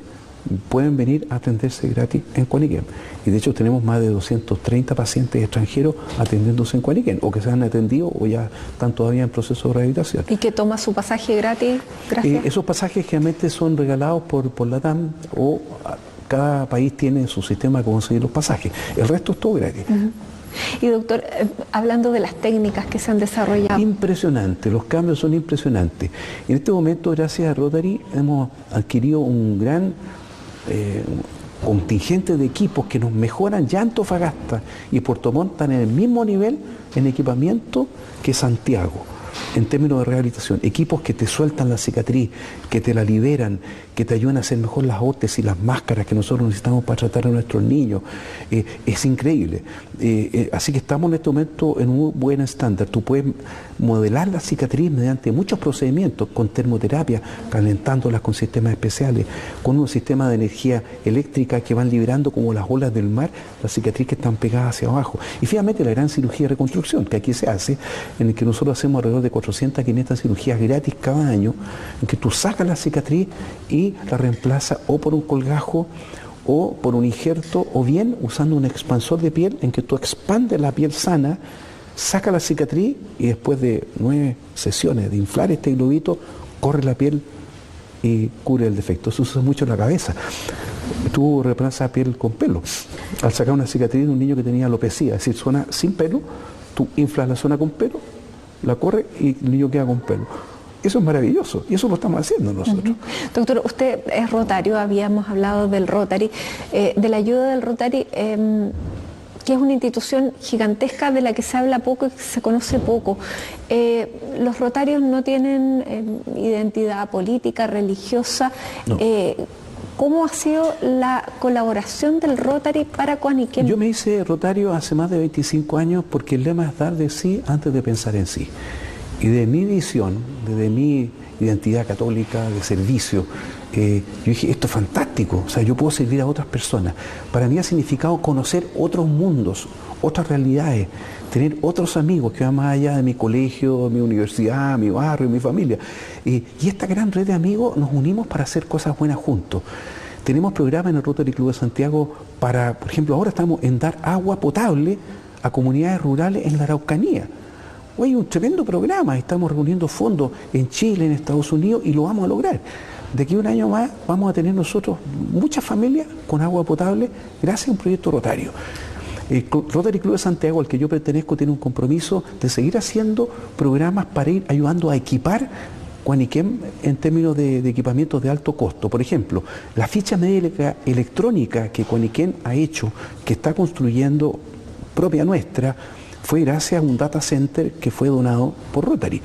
pueden venir a atenderse gratis en Cuaniquén. Y de hecho tenemos más de 230 pacientes extranjeros atendiéndose en Cuaniquén, o que se han atendido o ya están todavía en proceso de rehabilitación. ¿Y que toma su pasaje gratis? Gracias. Esos pasajes generalmente son regalados por la TAM o cada país tiene su sistema de conseguir los pasajes. El resto es todo gratis. Y doctor, hablando de las técnicas que se han desarrollado. Impresionante, los cambios son impresionantes. En este momento, gracias a Rotary, hemos adquirido un gran contingente de equipos que nos mejoran. Ya Antofagasta y Puerto Montt están en el mismo nivel en equipamiento que Santiago, en términos de rehabilitación. Equipos que te sueltan la cicatriz, que te la liberan, que te ayudan a hacer mejor las órtesis y las máscaras que nosotros necesitamos para tratar a nuestros niños. Es increíble. Así que estamos en este momento en un buen estándar. Tú puedes modelar la cicatriz mediante muchos procedimientos, con termoterapia, calentándolas con sistemas especiales, con un sistema de energía eléctrica que van liberando como las olas del mar las cicatrices que están pegadas hacia abajo. Y finalmente la gran cirugía de reconstrucción que aquí se hace, en el que nosotros hacemos alrededor de 400 a 500 cirugías gratis cada año, en que tú sacas la cicatriz y la reemplaza o por un colgajo o por un injerto, o bien usando un expansor de piel en que tú expandes la piel sana, saca la cicatriz y después de 9 sesiones de inflar este globito, corre la piel y cubre el defecto. Eso se usa mucho en la cabeza. Tú reemplazas piel con pelo. Al sacar una cicatriz de un niño que tenía alopecia, es decir, zona sin pelo, tú inflas la zona con pelo, la corre y el niño queda con pelo. Eso es maravilloso y eso lo estamos haciendo nosotros. Doctor, usted es rotario, habíamos hablado del Rotary, de la ayuda del Rotary, que es una institución gigantesca de la que se habla poco y que se conoce poco. Los rotarios no tienen identidad política, religiosa. No. ¿Cómo ha sido la colaboración del Rotary para Coaniquem? Yo me hice rotario hace más de 25 años porque el lema es dar de sí antes de pensar en sí. Y de mi visión, de mi identidad católica, de servicio, yo dije, esto es fantástico, o sea, yo puedo servir a otras personas. Para mí ha significado conocer otros mundos, otras realidades, tener otros amigos que van más allá de mi colegio, mi universidad, mi barrio, mi familia. Y esta gran red de amigos nos unimos para hacer cosas buenas juntos. Tenemos programas en el Rotary Club de Santiago para, por ejemplo, ahora estamos en dar agua potable a comunidades rurales en la Araucanía. Hoy hay un tremendo programa, estamos reuniendo fondos en Chile, en Estados Unidos, y lo vamos a lograr. De aquí a un año más vamos a tener nosotros muchas familias con agua potable gracias a un proyecto rotario. El Rotary Club de Santiago, al que yo pertenezco, tiene un compromiso de seguir haciendo programas para ir ayudando a equipar Coaniquem en términos de equipamientos de alto costo. Por ejemplo, la ficha médica electrónica que Coaniquem ha hecho, que está construyendo propia nuestra, fue gracias a un data center que fue donado por Rotary.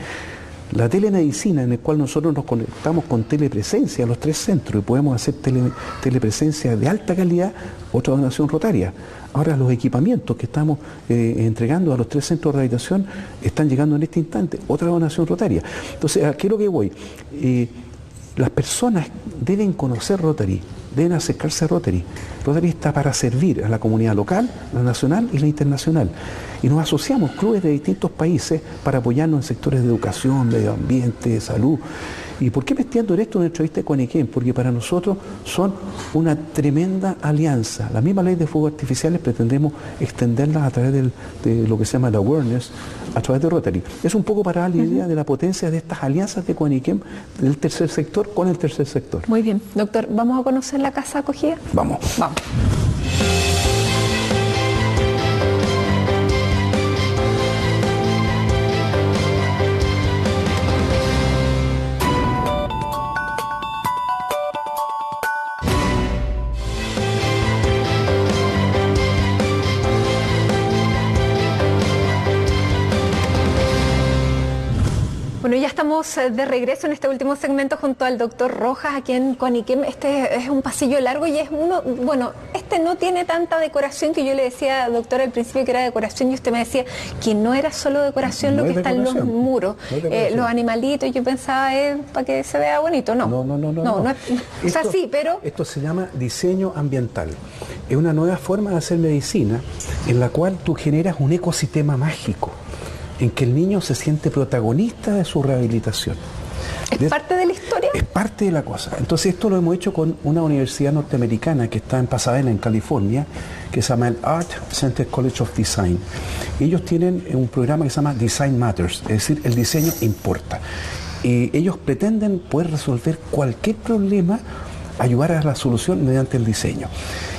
La telemedicina, en el cual nosotros nos conectamos con telepresencia a los 3 centros y podemos hacer telepresencia de alta calidad, otra donación rotaria. Ahora los equipamientos que estamos entregando a los 3 centros de rehabilitación están llegando en este instante, otra donación rotaria. Entonces, ¿a qué es lo que voy? Las personas deben conocer Rotary, deben acercarse a Rotary. Rotary está para servir a la comunidad local, la nacional y la internacional. Y nos asociamos clubes de distintos países para apoyarnos en sectores de educación, medio ambiente, salud. ¿Y por qué me extiendo en esto en la entrevista de Coaniquem? Porque para nosotros son una tremenda alianza. La misma ley de fuegos artificiales pretendemos extenderla a través de lo que se llama el awareness, a través de Rotary. Es un poco para dar la idea de la potencia de estas alianzas de Coaniquem del tercer sector con el tercer sector. Muy bien. Doctor, ¿vamos a conocer la casa acogida? Vamos. Vamos. Bueno, ya estamos de regreso en este último segmento junto al doctor Rojas aquí en Coaniquem. Este es un pasillo largo y es uno, bueno, este no tiene tanta decoración, que yo le decía, doctor, al principio que era decoración y usted me decía que no era solo decoración lo que está en los muros, los animalitos. Yo pensaba para que se vea bonito, ¿no? No, o sea, sí, pero... Esto se llama diseño ambiental. Es una nueva forma de hacer medicina en la cual tú generas un ecosistema mágico, en que el niño se siente protagonista de su rehabilitación. ¿Es parte de la historia? Es parte de la cosa. Entonces esto lo hemos hecho con una universidad norteamericana que está en Pasadena, en California, que se llama el Art Center College of Design. Ellos tienen un programa que se llama Design Matters, es decir, el diseño importa. Ellos pretenden poder resolver cualquier problema, ayudar a la solución mediante el diseño.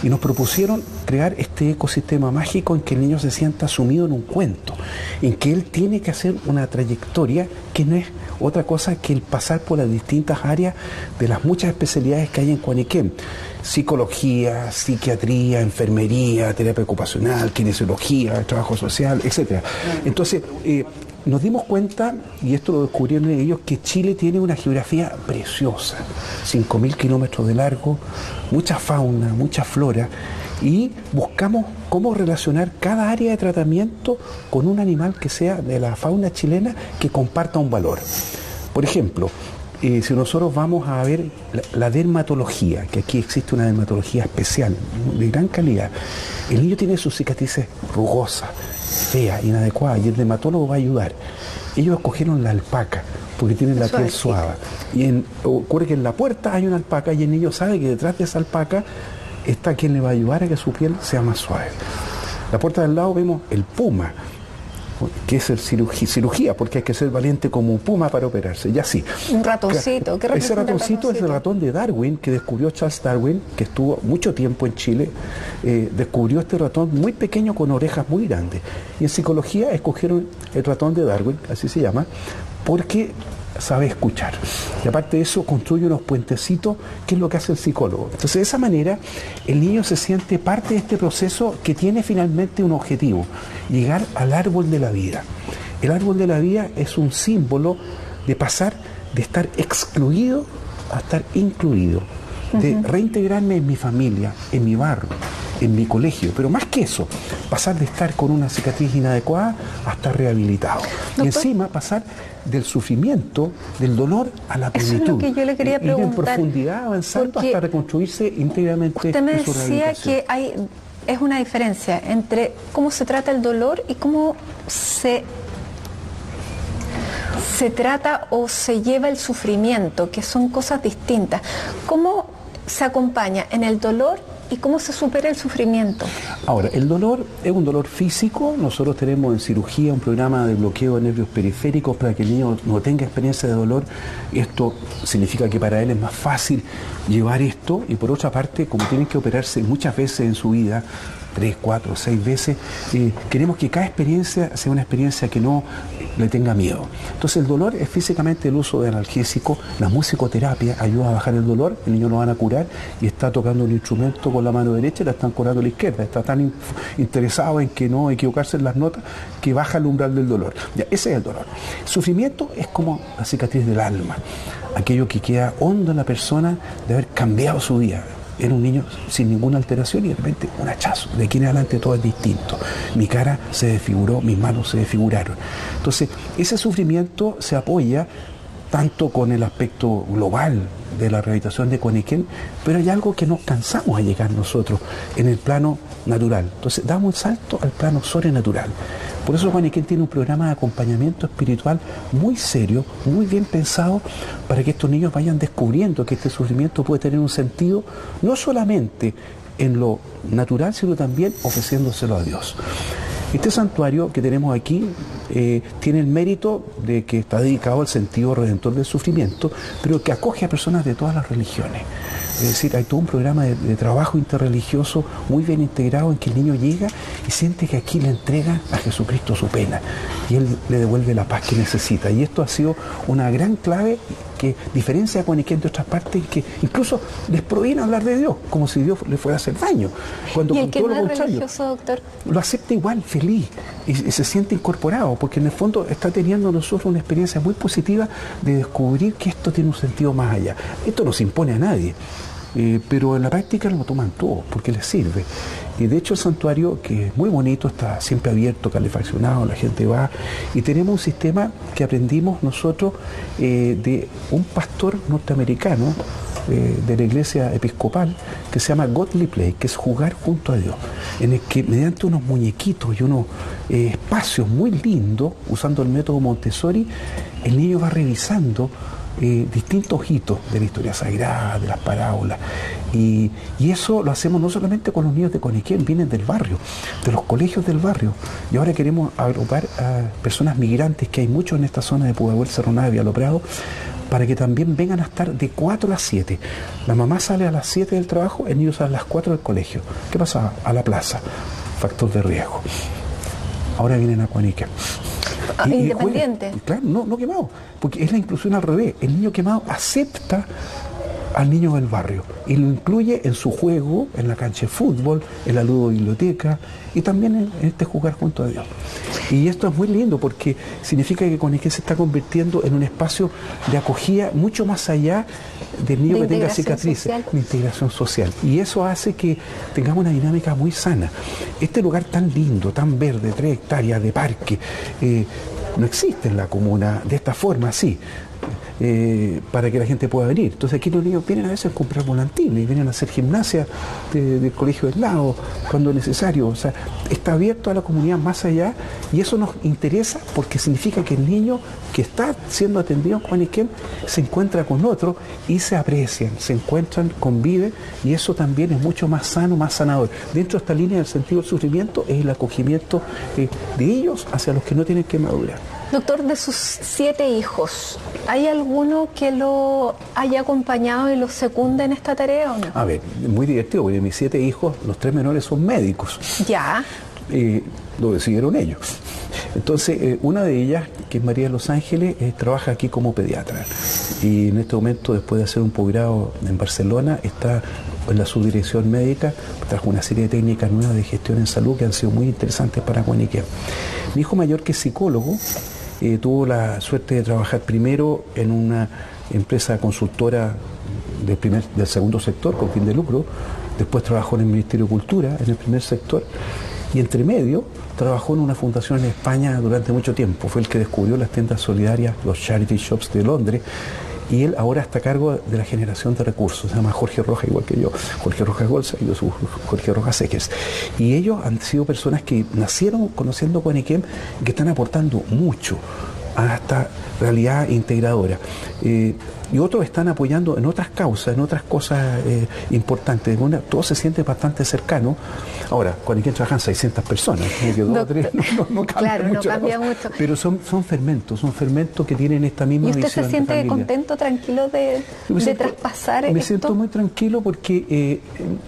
Y nos propusieron crear este ecosistema mágico en que el niño se sienta sumido en un cuento, en que él tiene que hacer una trayectoria que no es otra cosa que el pasar por las distintas áreas de las muchas especialidades que hay en Cuaniquén: psicología, psiquiatría, enfermería, terapia ocupacional, kinesiología, trabajo social, etc. Entonces, nos dimos cuenta, y esto lo descubrieron ellos, que Chile tiene una geografía preciosa, 5.000 kilómetros de largo, mucha fauna, mucha flora, y buscamos cómo relacionar cada área de tratamiento con un animal que sea de la fauna chilena que comparta un valor. Por ejemplo, si nosotros vamos a ver la dermatología, que aquí existe una dermatología especial, de gran calidad, el niño tiene sus cicatrices rugosas, feas, inadecuadas, y el dermatólogo va a ayudar. Ellos escogieron la alpaca, porque tienen la piel suave. Y ocurre que en la puerta hay una alpaca y el niño sabe que detrás de esa alpaca está quien le va a ayudar a que su piel sea más suave. La puerta del lado vemos el puma, que es el cirugía, porque hay que ser valiente como un puma para operarse, y así. Un ratoncito. ¿Qué representa ese ratoncito es el ratón de Darwin, que descubrió Charles Darwin, que estuvo mucho tiempo en Chile. Descubrió este ratón muy pequeño con orejas muy grandes. Y en psicología escogieron el ratón de Darwin, así se llama, porque sabe escuchar. Y aparte de eso, construye unos puentecitos, que es lo que hace el psicólogo. Entonces, de esa manera, el niño se siente parte de este proceso que tiene finalmente un objetivo: llegar al árbol de la vida. El árbol de la vida es un símbolo de pasar de estar excluido a estar incluido, de reintegrarme en mi familia, en mi barrio, en mi colegio, pero más que eso, pasar de estar con una cicatriz inadecuada a estar rehabilitado. Doctor, y encima pasar del sufrimiento, del dolor, a la plenitud. Eso es lo que yo le quería preguntar. Ir en profundidad, avanzando hasta reconstruirse íntegramente. Usted me decía que es una diferencia entre cómo se trata el dolor y cómo se trata o se lleva el sufrimiento, que son cosas distintas. ¿Cómo se acompaña en el dolor y cómo se supera el sufrimiento? Ahora, el dolor es un dolor físico. Nosotros tenemos en cirugía un programa de bloqueo de nervios periféricos para que el niño no tenga experiencia de dolor. Esto significa que para él es más fácil llevar esto, y por otra parte, como tienen que operarse muchas veces en su vida, 3, 4, 6 veces, queremos que cada experiencia sea una experiencia que no le tenga miedo. Entonces, el dolor es físicamente el uso de analgésicos. La musicoterapia ayuda a bajar el dolor. El niño lo van a curar y está tocando un instrumento con la mano derecha y la están curando a la izquierda. Está tan interesado en que no equivocarse en las notas que baja el umbral del dolor. Ya, ese es el dolor. El sufrimiento es como la cicatriz del alma, aquello que queda hondo en la persona de haber cambiado su vida. Era un niño sin ninguna alteración y de repente un hachazo. De aquí en adelante todo es distinto. Mi cara se desfiguró, mis manos se desfiguraron. Entonces, ese sufrimiento se apoya tanto con el aspecto global de la rehabilitación de Cuaniquén, pero hay algo que nos cansamos a llegar nosotros en el plano natural. Entonces, damos el salto al plano sobrenatural. Por eso Cuaniquén tiene un programa de acompañamiento espiritual muy serio, muy bien pensado, para que estos niños vayan descubriendo que este sufrimiento puede tener un sentido no solamente en lo natural, sino también ofreciéndoselo a Dios. Este santuario que tenemos aquí tiene el mérito de que está dedicado al sentido redentor del sufrimiento, pero que acoge a personas de todas las religiones. Es decir, hay todo un programa de trabajo interreligioso muy bien integrado, en que el niño llega y siente que aquí le entrega a Jesucristo su pena y Él le devuelve la paz que necesita. Y esto ha sido una gran clave que diferencia a Cuaniquén de otras partes, que incluso les prohíben hablar de Dios, como si Dios le fuera a hacer daño. Cuando, ¿y el que todo no lo es contrario, religioso, doctor? Lo acepta igual, feliz, y se siente incorporado, porque en el fondo está teniendo nosotros una experiencia muy positiva de descubrir que esto tiene un sentido más allá. Esto no se impone a nadie. Pero en la práctica lo toman todo, porque les sirve. Y de hecho el santuario, que es muy bonito, está siempre abierto, calefaccionado, la gente va, y tenemos un sistema que aprendimos nosotros de un pastor norteamericano de la iglesia episcopal, que se llama Godly Play, que es jugar junto a Dios, en el que mediante unos muñequitos y unos espacios muy lindos, usando el método Montessori, el niño va revisando distintos hitos de la historia sagrada, de las parábolas, y eso lo hacemos no solamente con los niños de Cuaniquén, vienen del barrio, de los colegios del barrio, y ahora queremos agrupar a personas migrantes, que hay muchos en esta zona de Pudahuel, Cerro Navia, Lo Prado, para que también vengan a estar de 4 a las 7. La mamá sale a las 7 del trabajo, el niño sale a las 4 del colegio. ¿Qué pasa? A la plaza. Factor de riesgo. Ahora vienen a Cuaniquem. Independiente. Claro, no quemado, porque es la inclusión al revés. El niño quemado acepta al niño del barrio y lo incluye en su juego, en la cancha de fútbol, en la ludobiblioteca y también en este jugar junto a Dios. Y esto es muy lindo porque significa que Cuaniquem se está convirtiendo en un espacio de acogida mucho más allá del niño que tenga cicatrices, de integración social. Y eso hace que tengamos una dinámica muy sana. Este lugar tan lindo, tan verde, 3 hectáreas de parque, no existe en la comuna de esta forma así. Para que la gente pueda venir. Entonces aquí los niños vienen a veces a comprar volantines, vienen a hacer gimnasia del colegio del lado, cuando es necesario. O sea, está abierto a la comunidad más allá y eso nos interesa porque significa que el niño que está siendo atendido en Cuaniquem se encuentra con otro y se aprecian, se encuentran, conviven y eso también es mucho más sano, más sanador. Dentro de esta línea del sentido del sufrimiento es el acogimiento de ellos hacia los que no tienen que madurar. Doctor, de sus 7 hijos, ¿hay alguno que lo haya acompañado y lo secunde en esta tarea o no? A ver, muy divertido, porque de mis 7 hijos, los 3 menores son médicos. Ya. Lo decidieron ellos. Entonces, una de ellas, que es María de Los Ángeles, trabaja aquí como pediatra. Y en este momento, después de hacer un posgrado en Barcelona, está en la subdirección médica, trajo una serie de técnicas nuevas de gestión en salud que han sido muy interesantes para Cuaniquem. Mi hijo mayor, que es psicólogo, tuvo la suerte de trabajar primero en una empresa consultora del segundo sector con fin de lucro, después trabajó en el Ministerio de Cultura en el primer sector y entre medio trabajó en una fundación en España durante mucho tiempo. Fue el que descubrió las tiendas solidarias, los charity shops de Londres, y él ahora está a cargo de la generación de recursos. Se llama Jorge Rojas, igual que yo, Jorge Rojas Golza y yo soy Jorge Rojas Séquez. Y ellos han sido personas que nacieron conociendo Cuaniquem, que están aportando mucho a esta realidad integradora. Y otros están apoyando en otras causas, en otras cosas importantes. Todo se siente bastante cercano. Ahora, Cuaniquem trabajan 600 personas, no cambia mucho. Pero son fermentos que tienen esta misma visión. ¿Y usted se siente contento, tranquilo de traspasar esto? Me siento muy tranquilo porque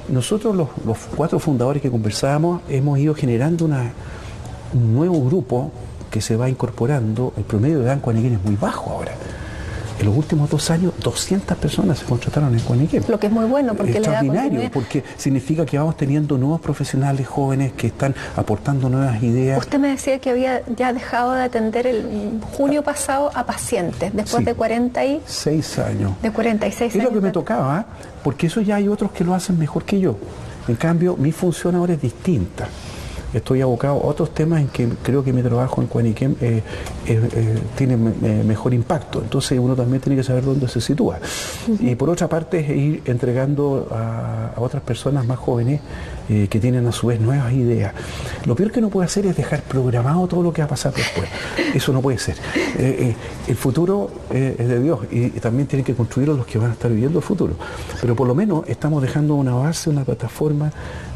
nosotros, los 4 fundadores que conversábamos, hemos ido generando un nuevo grupo que se va incorporando. El promedio de edad en Cuaniquem es muy bajo ahora. En los últimos 2 años, 200 personas se contrataron en Cuaniquem. Lo que es muy bueno, porque le da extraordinario, porque significa que vamos teniendo nuevos profesionales jóvenes que están aportando nuevas ideas. Usted me decía que había ya dejado de atender el junio pasado a pacientes, después de 46 años. De 46 años. Es lo que me tocaba, porque eso ya hay otros que lo hacen mejor que yo. En cambio, mi función ahora es distinta. Estoy abocado a otros temas en que creo que mi trabajo en Cuaniquem tiene mejor impacto. Entonces uno también tiene que saber dónde se sitúa. Y por otra parte es ir entregando a otras personas más jóvenes que tienen a su vez nuevas ideas. Lo peor que uno puede hacer es dejar programado todo lo que va a pasar después. Eso no puede ser. El futuro es de Dios y también tienen que construirlo los que van a estar viviendo el futuro. Pero por lo menos estamos dejando una base, una plataforma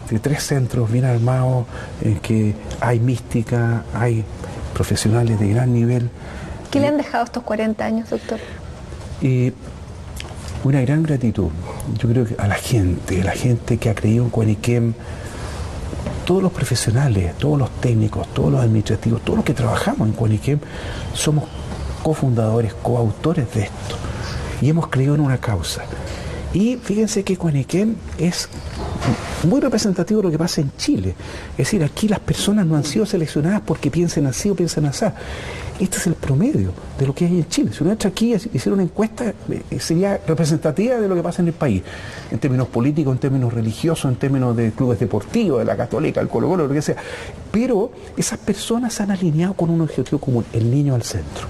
de 3 centros bien armados, en que hay mística, hay profesionales de gran nivel. ¿Qué le han dejado estos 40 años, doctor? Una gran gratitud. Yo creo que a la gente que ha creído en Cuaniquem, todos los profesionales, todos los técnicos, todos los administrativos, todos los que trabajamos en Cuaniquem, somos cofundadores, coautores de esto. Y hemos creído en una causa. Y fíjense que Cuaniquem es muy representativo de lo que pasa en Chile. Es decir, aquí las personas no han sido seleccionadas porque piensen así o piensen así. Este es el promedio de lo que hay en Chile. Si uno entra aquí y hiciera una encuesta, sería representativa de lo que pasa en el país, en términos políticos, en términos religiosos, en términos de clubes deportivos, de la Católica, el Colo-Colo, lo que sea. Pero esas personas se han alineado con un objetivo común, el niño al centro.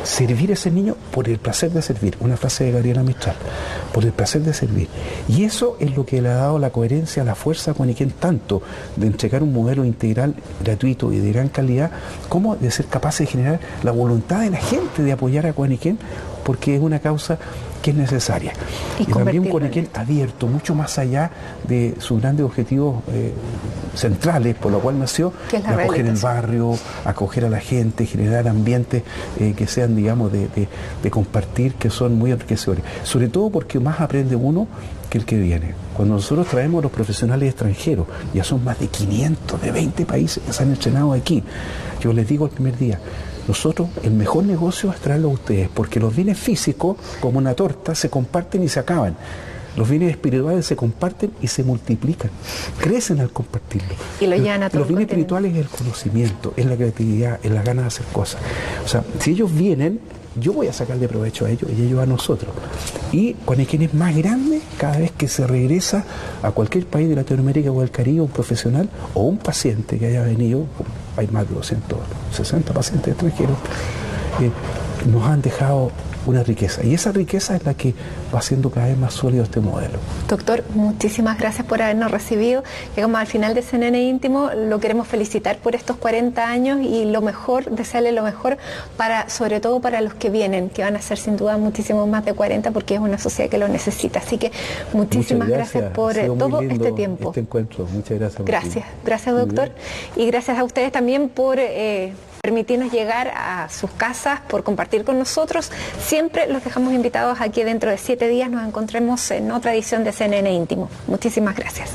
Servir a ese niño por el placer de servir, una frase de Gabriela Mistral, por el placer de servir. Y eso es lo que le ha dado la coherencia, la fuerza a Cuaniquem, tanto de entregar un modelo integral, gratuito y de gran calidad, como de ser capaces de generar la voluntad de la gente de apoyar a Cuaniquem, porque es una causa que es necesaria. Y también Cuaniquem abierto, mucho más allá de sus grandes objetivos centrales por lo cual nació, acoger el barrio, acoger a la gente, generar ambientes que sean, digamos, de compartir, que son muy enriquecedores. Sobre todo porque más aprende uno que el que viene. Cuando nosotros traemos a los profesionales extranjeros, ya son más de 500 de 20 países que se han entrenado aquí, yo les digo el primer día, nosotros el mejor negocio es traerlo a ustedes, porque los bienes físicos, como una torta, se comparten y se acaban. Los bienes espirituales se comparten y se multiplican, crecen al compartirlo. Y lo llevan a todo. Los bienes espirituales es el conocimiento, es la creatividad, es la gana de hacer cosas. O sea, si ellos vienen, yo voy a sacarle provecho a ellos y ellos a nosotros. Y con quienes más grandes, cada vez que se regresa a cualquier país de Latinoamérica o del Caribe, un profesional o un paciente que haya venido, hay más de 260 pacientes extranjeros, nos han dejado una riqueza, y esa riqueza es la que va haciendo cada vez más sólido este modelo. Doctor, muchísimas gracias por habernos recibido. Llegamos al final de CNN Íntimo, lo queremos felicitar por estos 40 años y lo mejor, desearle lo mejor sobre todo para los que vienen, que van a ser sin duda muchísimo más de 40, porque es una sociedad que lo necesita. Así que muchísimas gracias por todo este tiempo. Este encuentro, muchas gracias. Gracias doctor, y gracias a ustedes también por permitirnos llegar a sus casas, por compartir con nosotros. Siempre los dejamos invitados aquí. Dentro de 7 días nos encontremos en otra edición de CNN Íntimo. Muchísimas gracias.